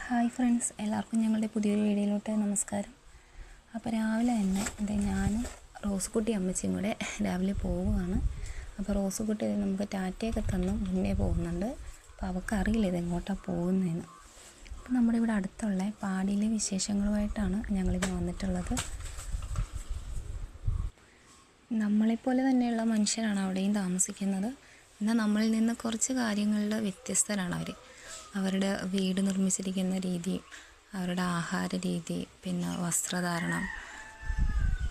Hi friends, എല്ലാവർക്കും ഞങ്ങളുടെ പുതിയൊരു വീഡിയോയിലോട്ട് നമസ്കാരം. അപ്പോൾ രാവിലെ തന്നെ ഞാനും റോസുകുട്ടി അമ്മച്ചിയും കൂടെ രാവിലെ പോവുകയാണ്. അപ്പോൾ റോസുകുട്ടി നമുക്ക് ടാറ്റയൊക്കെ തന്നു മുന്നേ പോകുന്നുണ്ട്. അപ്പോൾ അവൾക്കറിയില്ല ഇതെങ്ങോട്ടാണ് പോകുന്നതെന്ന്. അപ്പോൾ നമ്മുടെ ഇവിടെ അടുത്തുള്ള പാടിയിലെ വിശേഷങ്ങളുമായിട്ടാണ് ഞങ്ങളിവിടെ വന്നിട്ടുള്ളത്. നമ്മളെപ്പോലെ തന്നെയുള്ള മനുഷ്യരാണ് അവിടെയും താമസിക്കുന്നത്. എന്നാൽ നമ്മളിൽ നിന്ന് കുറച്ച് കാര്യങ്ങളിൽ വ്യത്യസ്തരാണ് അവർ. അവരുടെ വീട് നിർമ്മിച്ചിരിക്കുന്ന രീതി, അവരുടെ ആഹാര രീതി, പിന്നെ വസ്ത്രധാരണം,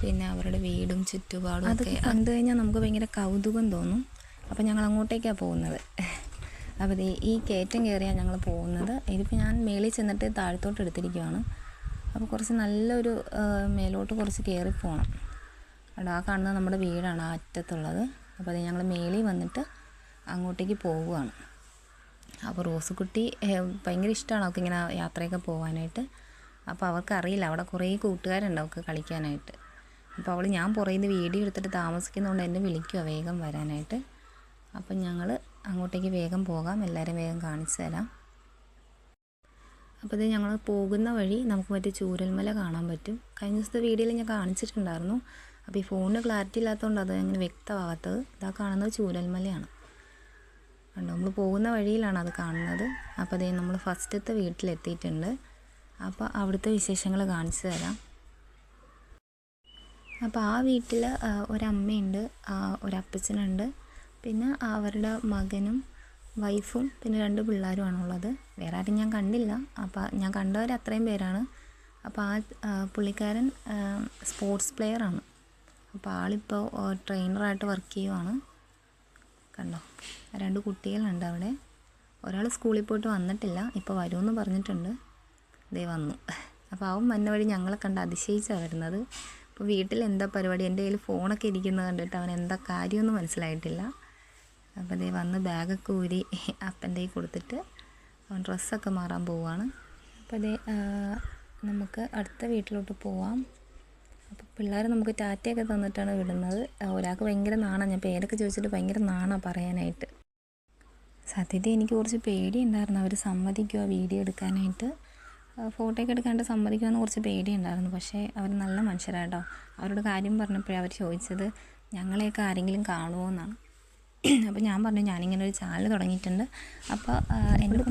പിന്നെ അവരുടെ വീടും ചുറ്റുപാടും ഒക്കെ കണ്ടു കഴിഞ്ഞാൽ നമുക്ക് ഭയങ്കര കൗതുകം തോന്നും. അപ്പോൾ ഞങ്ങൾ അങ്ങോട്ടേക്കാണ് പോകുന്നത്. അപ്പോൾ ഈ കയറ്റം കയറിയാണ് ഞങ്ങൾ പോകുന്നത്. ഇതിപ്പോൾ ഞാൻ മേളിൽ ചെന്നിട്ട് താഴത്തോട്ട് എടുത്തിരിക്കുകയാണ്. അപ്പോൾ കുറച്ച് നല്ലൊരു മേലോട്ട് കുറച്ച് കയറിപ്പോകണം. അവിടെ ആ കാണുന്നത് നമ്മുടെ വീടാണ്, ആ അറ്റത്തുള്ളത്. അപ്പോൾ അത് ഞങ്ങൾ മേളിൽ വന്നിട്ട് അങ്ങോട്ടേക്ക് പോവുകയാണ്. അപ്പോൾ റോസുകുട്ടി ഭയങ്കര ഇഷ്ടമാണ് അവൾക്ക് ഇങ്ങനെ യാത്രയൊക്കെ പോകാനായിട്ട്. അപ്പോൾ അവർക്കറിയില്ല അവിടെ കുറേ കൂട്ടുകാരുണ്ട് അവൾക്ക് കളിക്കാനായിട്ട്. അപ്പോൾ ഞാൻ പുറകിൽ വീഡിയോ എടുത്തിട്ട് താമസിക്കുന്നതുകൊണ്ട് എന്നെ വിളിക്കുക വേഗം വരാനായിട്ട്. അപ്പം ഞങ്ങൾ അങ്ങോട്ടേക്ക് വേഗം പോകാം, എല്ലാവരും വേഗം കാണിച്ചു തരാം. അപ്പോൾ ഇത് ഞങ്ങൾ പോകുന്ന വഴി നമുക്ക് മറ്റേ ചൂരൽമല കാണാൻ പറ്റും. കഴിഞ്ഞ ദിവസത്തെ വീഡിയോയിൽ ഞാൻ കാണിച്ചിട്ടുണ്ടായിരുന്നു. അപ്പോൾ ഈ ഫോണിന് ക്ലാരിറ്റി ഇല്ലാത്തതുകൊണ്ട് അത് അങ്ങനെ വ്യക്തമാകാത്തത്. ഇതാ കാണുന്നത് ചൂരൽമലയാണ്. കണ്ടോ, നമ്മൾ പോകുന്ന വഴിയിലാണ് അത് കാണുന്നത്. അപ്പോൾ അതേ നമ്മൾ ഫസ്റ്റത്തെ വീട്ടിലെത്തിയിട്ടുണ്ട്. അപ്പോൾ അവിടുത്തെ വിശേഷങ്ങൾ കാണിച്ചു തരാം. അപ്പോൾ ആ വീട്ടിൽ ഒരമ്മയുണ്ട്, ഒരപ്പച്ചനുണ്ട്, പിന്നെ അവരുടെ മകനും വൈഫും പിന്നെ 2 പിള്ളേരുമാണുള്ളത്. വേറെ ആരും ഞാൻ കണ്ടില്ല. അപ്പോൾ ഞാൻ കണ്ടവർ അത്രയും പേരാണ്. അപ്പോൾ ആ പുള്ളിക്കാരൻ സ്പോർട്സ് പ്ലെയറാണ്. അപ്പോൾ ആളിപ്പോൾ ട്രെയിനറായിട്ട് വർക്ക് ചെയ്യുവാണ്. കണ്ടോ, 2 കുട്ടികളുണ്ട് അവിടെ. ഒരാൾ സ്കൂളിൽ പോയിട്ട് വന്നിട്ടില്ല, ഇപ്പോൾ വരുമെന്ന് പറഞ്ഞിട്ടുണ്ട്. ദേ വന്നു. അപ്പോൾ അവൻ വന്ന വഴി ഞങ്ങളെ കണ്ട് അതിശയിച്ചാണ് വരുന്നത്. അപ്പോൾ വീട്ടിൽ എന്താ പരിപാടി, എൻ്റെ കയ്യിൽ ഫോണൊക്കെ ഇരിക്കുന്നത് കണ്ടിട്ട് അവൻ എന്താ കാര്യമൊന്നും മനസ്സിലായിട്ടില്ല. അപ്പോൾ ദേ വന്ന് ബാഗൊക്കെ ഊരി അപ്പൻ്റെ കയ്യിൽ കൊടുത്തിട്ട് അവൻ ഡ്രസ്സൊക്കെ മാറാൻ പോവുകയാണ്. അപ്പോൾ ദേ നമുക്ക് അടുത്ത വീട്ടിലോട്ട് പോവാം. അപ്പോൾ പിള്ളേർ നമുക്ക് ടാറ്റയൊക്കെ തന്നിട്ടാണ് വിടുന്നത്. ഒരാൾക്ക് ഭയങ്കര നാണാണ്. ഞാൻ പേരൊക്കെ ചോദിച്ചിട്ട് ഭയങ്കര നാണാണ് പറയാനായിട്ട്. സത്യത്തിൽ എനിക്ക് കുറച്ച് പേടിയുണ്ടായിരുന്നു അവർ സമ്മതിക്കുമോ വീഡിയോ എടുക്കാനായിട്ട്, ഫോട്ടോയൊക്കെ എടുക്കാനായിട്ട് സമ്മതിക്കുമെന്ന് കുറച്ച് പേടിയുണ്ടായിരുന്നു. പക്ഷേ അവർ നല്ല മനുഷ്യരാട്ടോ. അവരോട് കാര്യം പറഞ്ഞപ്പോഴേ അവർ ചോദിച്ചത് ഞങ്ങളെയൊക്കെ ആരെങ്കിലും കാണുമോ എന്നാണ്. അപ്പോൾ ഞാൻ പറഞ്ഞു ഞാനിങ്ങനെ ഒരു ചാനൽ തുടങ്ങിയിട്ടുണ്ട്, അപ്പോൾ എന്നോട്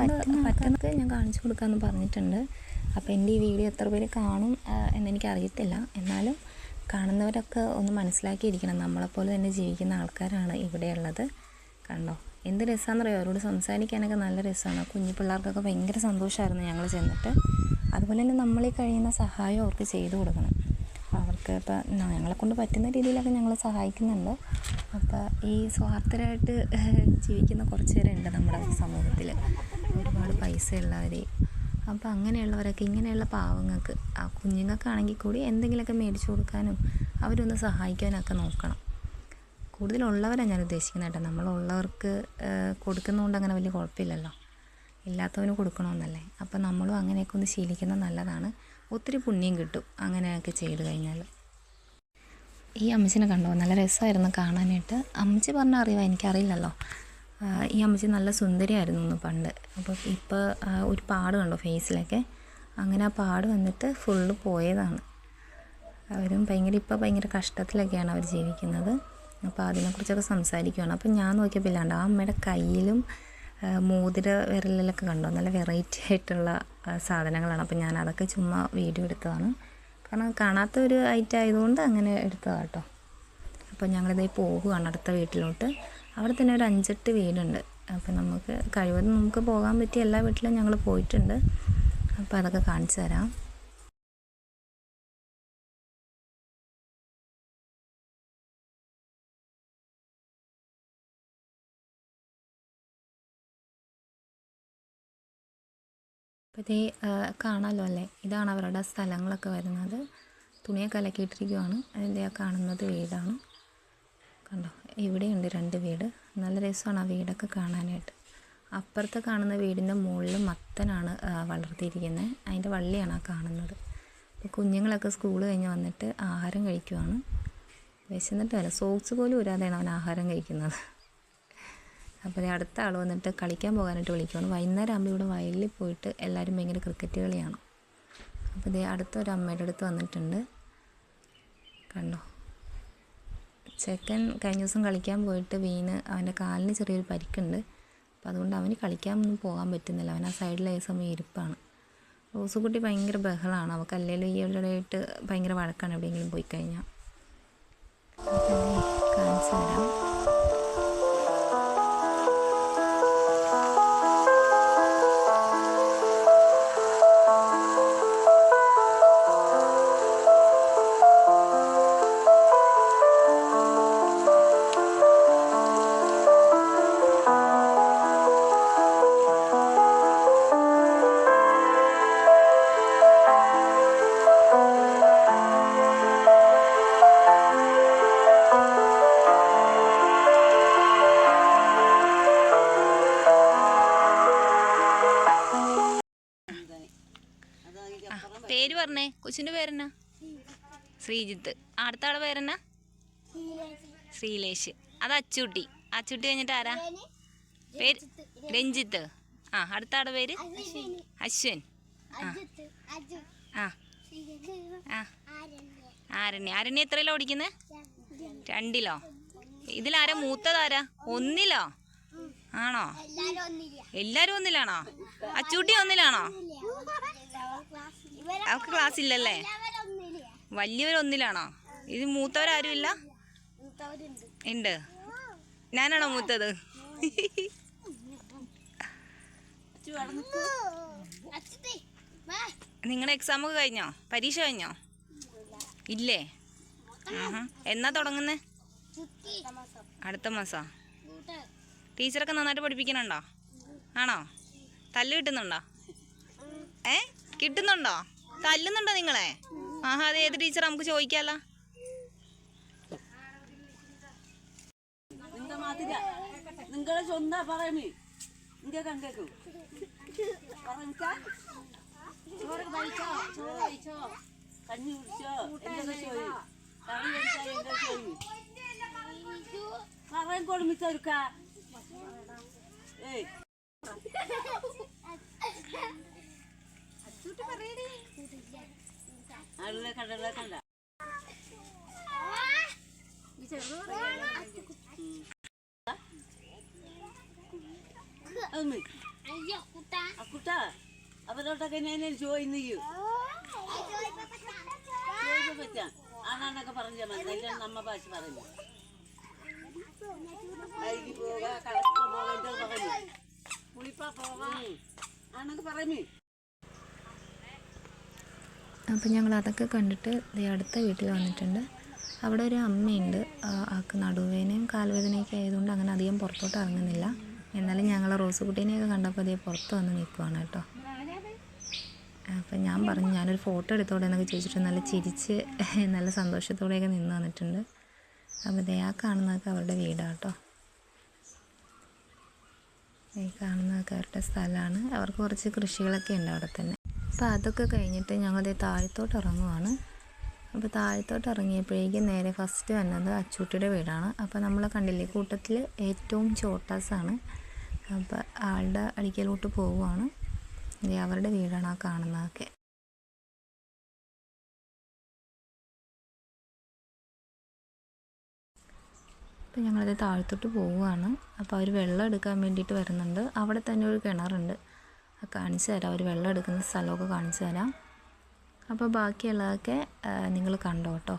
പറ്റുന്നത് ഞാൻ കാണിച്ചു കൊടുക്കാമെന്ന് പറഞ്ഞിട്ടുണ്ട്. അപ്പോൾ എൻ്റെ ഈ വീഡിയോ എത്ര പേര് കാണും എന്നെനിക്ക് അറിയത്തില്ല. എന്നാലും കാണുന്നവരൊക്കെ ഒന്ന് മനസ്സിലാക്കിയിരിക്കണം, നമ്മളെപ്പോലെ തന്നെ ജീവിക്കുന്ന ആൾക്കാരാണ് ഇവിടെയുള്ളത്. കണ്ടോ എന്ത് രസമാണെന്നറിയോ, അവരോട് സംസാരിക്കാനൊക്കെ നല്ല രസമാണ്. കുഞ്ഞു പിള്ളേർക്കൊക്കെ ഭയങ്കര സന്തോഷമായിരുന്നു ഞങ്ങൾ ചെന്നിട്ട്. അതുപോലെ തന്നെ നമ്മളീ കഴിയുന്ന സഹായം അവർക്ക് ചെയ്തു കൊടുക്കണം. അവർക്ക് ഇപ്പോൾ ഞങ്ങളെക്കൊണ്ട് പറ്റുന്ന രീതിയിലൊക്കെ ഞങ്ങൾ സഹായിക്കുന്നുണ്ട്. അപ്പോൾ ഈ സ്വാർത്ഥരായിട്ട് ജീവിക്കുന്ന കുറച്ച് പേരുണ്ട് നമ്മുടെ സമൂഹത്തിൽ, ഒരുപാട് പൈസ ഉള്ളവർ. അപ്പോൾ അങ്ങനെയുള്ളവരൊക്കെ ഇങ്ങനെയുള്ള പാവങ്ങൾക്ക്, ആ കുഞ്ഞുങ്ങൾക്കാണെങ്കിൽ കൂടി എന്തെങ്കിലുമൊക്കെ മേടിച്ചു കൊടുക്കാനും അവരൊന്ന് സഹായിക്കാനൊക്കെ നോക്കണം. കൂടുതലുള്ളവരാണ് ഞാൻ ഉദ്ദേശിക്കുന്നത് കേട്ടോ. നമ്മളുള്ളവർക്ക് കൊടുക്കുന്നതുകൊണ്ട് അങ്ങനെ വലിയ കുഴപ്പമില്ലല്ലോ, ഇല്ലാത്തവന് കൊടുക്കണമെന്നല്ലേ. അപ്പോൾ നമ്മളും അങ്ങനെയൊക്കെ ഒന്ന് ശീലിക്കുന്നത് നല്ലതാണ്. ഒത്തിരി പുണ്യം കിട്ടും അങ്ങനെയൊക്കെ ചെയ്ത് കഴിഞ്ഞാൽ. ഈ അമ്മച്ചിനെ കണ്ടോ, നല്ല രസമായിരുന്നു കാണാനായിട്ട്. അമ്മച്ചി പറഞ്ഞാൽ അറിയുമോ, എനിക്കറിയില്ലല്ലോ. ഈ അമ്മച്ചി നല്ല സുന്ദരിയായിരുന്നു പണ്ട്. അപ്പോൾ ഇപ്പോൾ ഒരു പാട് കണ്ടോ ഫേസിലൊക്കെ, അങ്ങനെ ആ പാട് വന്നിട്ട് ഫുള്ള് പോയതാണ്. അവരും ഭയങ്കര കഷ്ടത്തിലൊക്കെയാണ് അവർ ജീവിക്കുന്നത്. അപ്പോൾ അതിനെക്കുറിച്ചൊക്കെ സംസാരിക്കുകയാണ്. അപ്പോൾ ഞാൻ നോക്കിയപ്പോൾ ഇല്ലാണ്ട് ആ അമ്മയുടെ കയ്യിലും മോതിര വിരലിലൊക്കെ കണ്ടോ, നല്ല വെറൈറ്റി ആയിട്ടുള്ള സാധനങ്ങളാണ്. അപ്പോൾ ഞാൻ അതൊക്കെ ചുമ്മാ വീഡിയോ എടുത്തതാണ്, കാരണം കാണാത്ത ഒരു ഐറ്റം ആയതുകൊണ്ട് അങ്ങനെ എടുത്തതാണ് കേട്ടോ. അപ്പോൾ ഞങ്ങളിതേ പോകുകയാണ് അടുത്ത വീട്ടിലോട്ട്. അവിടെ തന്നെ ഒരു 5-8 വീടുണ്ട്. അപ്പോൾ നമുക്ക് കഴിവതും നമുക്ക് പോകാൻ പറ്റിയ എല്ലാ വീട്ടിലും ഞങ്ങൾ പോയിട്ടുണ്ട്. അപ്പോൾ അതൊക്കെ കാണിച്ചു തരാം. അപ്പോൾ ഇതേ കാണാമല്ലോ അല്ലേ, ഇതാണ് അവരുടെ സ്ഥലങ്ങളൊക്കെ വരുന്നത്. തുണിയൊക്കെ അലക്കിയിട്ടിരിക്കുവാണ്. അതിൻ്റെ ആ കാണുന്നത് വീടാണ്. കണ്ടോ, ഇവിടെയുണ്ട് 2 വീട്. നല്ല രസമാണ് ആ വീടൊക്കെ കാണാനായിട്ട്. അപ്പുറത്ത് കാണുന്ന വീടിൻ്റെ മുകളിൽ മത്തനാണ് വളർത്തിയിരിക്കുന്നത്. അതിൻ്റെ വള്ളിയാണ് ആ കാണുന്നത്. അപ്പോൾ കുഞ്ഞുങ്ങളൊക്കെ സ്കൂൾ കഴിഞ്ഞ് വന്നിട്ട് ആഹാരം കഴിക്കുവാണ്. വിശന്നിട്ട് വരാം, സോക്സ് പോലും ഊരാതെയാണ് അവൻ ആഹാരം കഴിക്കുന്നത്. അപ്പോൾ അടുത്ത ആൾ വന്നിട്ട് കളിക്കാൻ പോകാനായിട്ട് വിളിക്കുകയാണ്. വൈകുന്നേരം ആകുമ്പോൾ ഇവിടെ വയലിൽ പോയിട്ട് എല്ലാവരും ഭയങ്കര ക്രിക്കറ്റ് കളിയാണ്. അപ്പോൾ ഇതേ അടുത്തൊരു അമ്മയുടെ അടുത്ത് വന്നിട്ടുണ്ട്, കണ്ടോ. ചെക്കൻ കഴിഞ്ഞ ദിവസം കളിക്കാൻ പോയിട്ട് വീണ് അവൻ്റെ കാലിന് ചെറിയൊരു പരിക്കുണ്ട്. അപ്പോൾ അതുകൊണ്ട് അവന് കളിക്കാനൊന്നും പോകാൻ പറ്റുന്നില്ല. അവൻ ആ സൈഡിൽ ഏത് സമയം ഇരിപ്പാണ്. റോസുകുട്ടി ഭയങ്കര ബഹളമാണ്. അവൾക്ക് അല്ലെങ്കിലും ഈ ഇടയായിട്ട് ഭയങ്കര വഴക്കാണ് എവിടെയെങ്കിലും പോയി കഴിഞ്ഞാൽ. കാണിച്ചു തരാം. പേര് പറഞ്ഞേ, കൊച്ചിൻ്റെ പേരെന്നാ? ശ്രീജിത്ത്. അടുത്ത ആളെ പേരെന്നാ? ശ്രീലേഷ്. അത് അച്ചൂട്ടി. അച്ചൂട്ടി കഴിഞ്ഞിട്ട് ആരാ പേര്? രഞ്ജിത്ത്. ആ, അടുത്ത ആളുടെ പേര് അശ്വൻ. ആ ആ ആരണ്യ. ആരണ്യ എത്രയിലോ ഓടിക്കുന്നത്? 2-ലോ. ഇതിലാരാ മൂത്തതാരാ? 1-ലോ ആണോ? എല്ലാരും 1-ലാണോ? അച്ചൂട്ടി 1-ലാണോ? അവർക്ക് ക്ലാസ് ഇല്ലല്ലേ? വലിയവർ 1-ലാണോ? ഇത് മൂത്തവരാരും ഇല്ല? ഉണ്ട്. ഞാനാണോ മൂത്തത്? നിങ്ങളുടെ എക്സാം ഒക്കെ കഴിഞ്ഞോ? പരീക്ഷ കഴിഞ്ഞോ? ഇല്ലേ? എന്നാ തുടങ്ങുന്നേ? അടുത്ത മാസം. ടീച്ചറൊക്കെ നന്നായിട്ട് പഠിപ്പിക്കണുണ്ടോ? ആണോ? തല്ല് കിട്ടുന്നുണ്ടോ? കിട്ടുന്നുണ്ടോ? തല്ലുന്നുണ്ടോ നിങ്ങളെ? അത് ഏത് ടീച്ചർ നമുക്ക് ചോദിക്കാലോ. നിങ്ങളെ സ്വന്തം പറയുമേ ഇங்கே കണ്ടേക്കൂ. കഞ്ഞി കുടിച്ചോ? എന്തൊക്കെ ചോദി കറി കഴിച്ചാൽ എന്തൊക്കെ ചോദി പറയാൻ കൊടുമിച്ചെടുക്ക. ആളുകളെ കണ്ടല്ലേ കണ്ട കുട്ട അവരോട്ടൊക്കെ ഞാൻ ചോദിച്ചു പറ്റാ ആണാന്നൊക്കെ പറഞ്ഞാൽ മതി. അതിലാണ് നമ്മ ഭാഷ പറയില്ല. കൈക്ക് പോകാ കളക്ടർ പോകാൻ പറഞ്ഞു കുളിപ്പാ പോകാ ആണൊക്കെ പറയുമേ. അപ്പോൾ ഞങ്ങൾ അതൊക്കെ കണ്ടിട്ട് അടുത്ത വീട്ടിൽ വന്നിട്ടുണ്ട്. അവിടെ ഒരു അമ്മയുണ്ട്. ആൾക്ക് നടുവേദനയും കാൽവേദനയൊക്കെ ആയതുകൊണ്ട് അങ്ങനെ അധികം പുറത്തോട്ട് ഇറങ്ങുന്നില്ല. എന്നാലും ഞങ്ങൾ റോസുകുട്ടീനെയൊക്കെ കണ്ടപ്പോൾ അതേ പുറത്ത് വന്ന് നിൽക്കുവാണ് കേട്ടോ. അപ്പം ഞാൻ പറഞ്ഞു ഞാനൊരു ഫോട്ടോ എടുത്തോടെ എന്നൊക്കെ ചോദിച്ചിട്ട് നല്ല ചിരിച്ച് നല്ല സന്തോഷത്തോടെയൊക്കെ നിന്ന് വന്നിട്ടുണ്ട്. അപ്പോൾ ദേ ആ കാണുന്നതൊക്കെ അവരുടെ വീടാണ് കേട്ടോ. ഈ കാണുന്നതൊക്കെ അവരുടെ സ്ഥലമാണ്. അവർക്ക് കുറച്ച് കൃഷികളൊക്കെ ഉണ്ട് അവിടെ തന്നെ. അപ്പോൾ അതൊക്കെ കഴിഞ്ഞിട്ട് ഞങ്ങൾ താഴത്തോട്ട് ഇറങ്ങുവാണ്. അപ്പോൾ താഴത്തോട്ട് ഇറങ്ങിയപ്പോഴേക്കും നേരെ ഫസ്റ്റ് വന്നത് അച്ചൂട്ടിയുടെ വീടാണ്. അപ്പോൾ നമ്മൾ കണ്ടില്ലേ കൂട്ടത്തിൽ ഏറ്റവും ചോട്ടാസാണ്. അപ്പോൾ ആളുടെ അടിക്കലോട്ട് പോവുകയാണ്. അവരുടെ വീടാണ് ആ കാണുന്നതൊക്കെ. അപ്പോൾ ഞങ്ങളത് താഴത്തോട്ട് പോവുകയാണ്. അപ്പോൾ അവർ വെള്ളം എടുക്കാൻ വേണ്ടിയിട്ട് വരുന്നുണ്ട്. അവിടെ തന്നെ ഒരു കിണറുണ്ട്, കാണിച്ചു തരാം. അവർ വെള്ളം എടുക്കുന്ന സ്ഥലമൊക്കെ കാണിച്ചു തരാം. അപ്പോൾ ബാക്കിയുള്ളതൊക്കെ നിങ്ങൾ കണ്ടോ കേട്ടോ.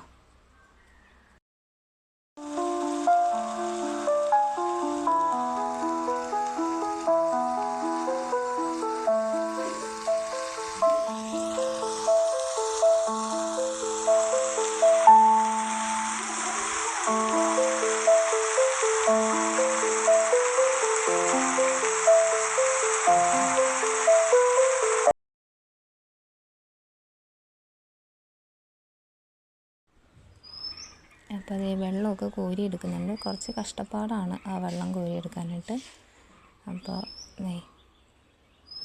അപ്പോൾ അതേ വെള്ളമൊക്കെ കോരിയെടുക്കുന്നുണ്ട്. കുറച്ച് കഷ്ടപ്പാടാണ് ആ വെള്ളം കോരിയെടുക്കാനായിട്ട്. അപ്പോൾ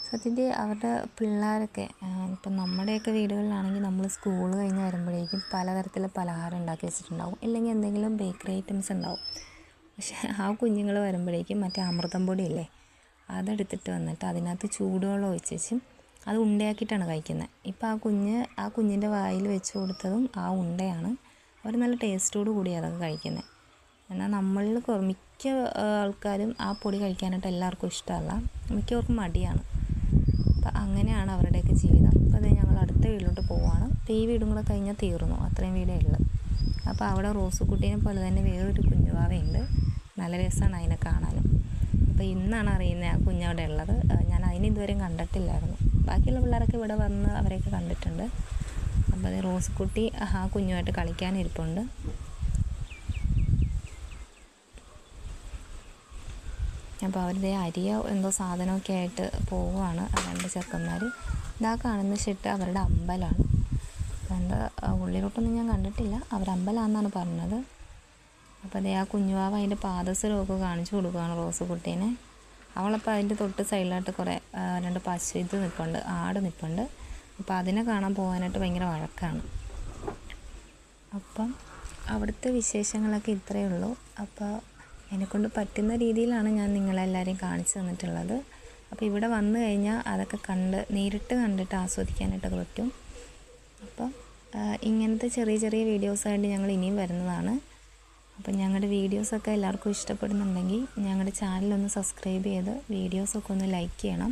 സത്യത്തിൽ അവരുടെ പിള്ളേരൊക്കെ ഇപ്പം നമ്മുടെയൊക്കെ വീടുകളിലാണെങ്കിൽ നമ്മൾ സ്കൂൾ കഴിഞ്ഞ് വരുമ്പോഴേക്കും പലതരത്തിലുള്ള പലഹാരം ഉണ്ടാക്കി വെച്ചിട്ടുണ്ടാവും, ഇല്ലെങ്കിൽ എന്തെങ്കിലും ബേക്കറി ഐറ്റംസ് ഉണ്ടാവും. പക്ഷേ ആ കുഞ്ഞുങ്ങൾ വരുമ്പോഴേക്കും മറ്റേ അമൃതം പൊടിയില്ലേ അതെടുത്തിട്ട് വന്നിട്ട് അതിനകത്ത് ചൂടുവെള്ളം ഒഴിച്ചും അത് ഉണ്ടയാക്കിയിട്ടാണ് കഴിക്കുന്നത്. ഇപ്പോൾ ആ കുഞ്ഞിൻ്റെ വായിൽ വെച്ച് കൊടുത്തതും ആ ഉണ്ടയാണ്. അവർ നല്ല ടേസ്റ്റോട് കൂടി അതൊക്കെ കഴിക്കുന്നത്. എന്നാൽ നമ്മളിൽ മിക്ക ആൾക്കാരും ആ പൊടി കഴിക്കാനായിട്ട് എല്ലാവർക്കും ഇഷ്ടമല്ല, മിക്കവർക്കും മടിയാണ്. അപ്പം അങ്ങനെയാണ് അവരുടെയൊക്കെ ജീവിതം. അപ്പോൾ അത് ഞങ്ങൾ അടുത്ത വീട്ടിലോട്ട് പോവുകയാണ്. അപ്പോൾ ഈ വീടും കൂടെ കഴിഞ്ഞാൽ തീർന്നു, അത്രയും വീടേ ഉള്ളൂ. അപ്പോൾ അവിടെ റോസുക്കുട്ടീനെ പോലെ തന്നെ വേറൊരു കുഞ്ഞുവാവയുണ്ട്. നല്ല രസമാണ് അതിനെ കാണാനും. അപ്പോൾ ഇന്നാണ് അറിയുന്നത് ആ കുഞ്ഞവിടെ ഉള്ളത്. ഞാൻ അതിനെ ഇതുവരെയും കണ്ടിട്ടില്ലായിരുന്നു. ബാക്കിയുള്ള പിള്ളേരൊക്കെ ഇവിടെ വന്ന് അവരെയൊക്കെ കണ്ടിട്ടുണ്ട്. അപ്പോൾ അത് റോസുക്കുട്ടി ആ കുഞ്ഞുമായിട്ട് കളിക്കാനിരിപ്പുണ്ട്. അപ്പോൾ അവരുടെ അരിയോ എന്തോ സാധനമൊക്കെ ആയിട്ട് പോവുകയാണ് രണ്ട് ചെറുക്കന്മാർ. ഇതാ കാണുന്ന ഷെട്ട് അവരുടെ അമ്പലമാണ്. എന്താ ഉള്ളിലോട്ടൊന്നും ഞാൻ കണ്ടിട്ടില്ല, അവരമ്പലമാണെന്നാണ് പറഞ്ഞത്. അപ്പോൾ അതേ ആ കുഞ്ഞുവാവ അതിൻ്റെ പാദസരമൊക്കെ കാണിച്ചു കൊടുക്കുകയാണ് റോസുകുട്ടീനെ. അവളപ്പോൾ അതിൻ്റെ തൊട്ട് സൈഡിലായിട്ട് കുറേ രണ്ട് നിൽപ്പുണ്ട്, ആട് നിൽപ്പുണ്ട്. അപ്പോൾ അതിനെ കാണാൻ പോകാനായിട്ട് ഭയങ്കര വഴക്കാണ്. അപ്പം അവിടുത്തെ വിശേഷങ്ങളൊക്കെ ഇത്രയേ ഉള്ളൂ. അപ്പോൾ എന്നെക്കൊണ്ട് പറ്റുന്ന രീതിയിലാണ് ഞാൻ നിങ്ങളെല്ലാവരെയും കാണിച്ചു തന്നിട്ടുള്ളത്. അപ്പോൾ ഇവിടെ വന്നു കഴിഞ്ഞാൽ അതൊക്കെ നേരിട്ട് കണ്ടിട്ട് ആസ്വദിക്കാനായിട്ടൊക്കെ പറ്റും. അപ്പം ഇങ്ങനത്തെ ചെറിയ ചെറിയ വീഡിയോസായിട്ട് ഞങ്ങൾ ഇനിയും വരുന്നതാണ്. അപ്പം ഞങ്ങളുടെ വീഡിയോസൊക്കെ എല്ലാവർക്കും ഇഷ്ടപ്പെടുന്നുണ്ടെങ്കിൽ ഞങ്ങളുടെ ചാനലൊന്ന് സബ്സ്ക്രൈബ് ചെയ്ത് വീഡിയോസൊക്കെ ഒന്ന് ലൈക്ക് ചെയ്യണം.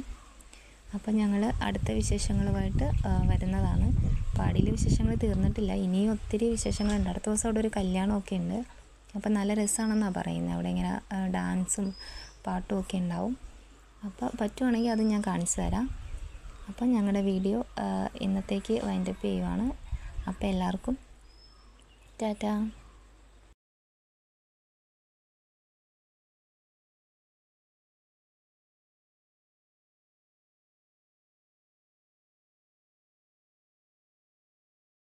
അപ്പം ഞങ്ങൾ അടുത്ത വിശേഷങ്ങളുമായിട്ട് വരുന്നതാണ്. പാടിയിലെ വിശേഷങ്ങൾ തീർന്നിട്ടില്ല, ഇനിയും ഒത്തിരി വിശേഷങ്ങളുണ്ട്. അടുത്ത ദിവസം അവിടെ ഒരു കല്യാണമൊക്കെ ഉണ്ട്. അപ്പം നല്ല രസമാണെന്നാണ് പറയുന്നത്. അവിടെ ഇങ്ങനെ ഡാൻസും പാട്ടും ഒക്കെ ഉണ്ടാവും. അപ്പോൾ പറ്റുവാണെങ്കിൽ അത് ഞാൻ കാണിച്ചു തരാം. അപ്പം ഞങ്ങളുടെ വീഡിയോ ഇന്നത്തേക്ക് വൈൻഡപ്പ് ചെയ്യുവാണ്. അപ്പോൾ എല്ലാവർക്കും ടാറ്റാ.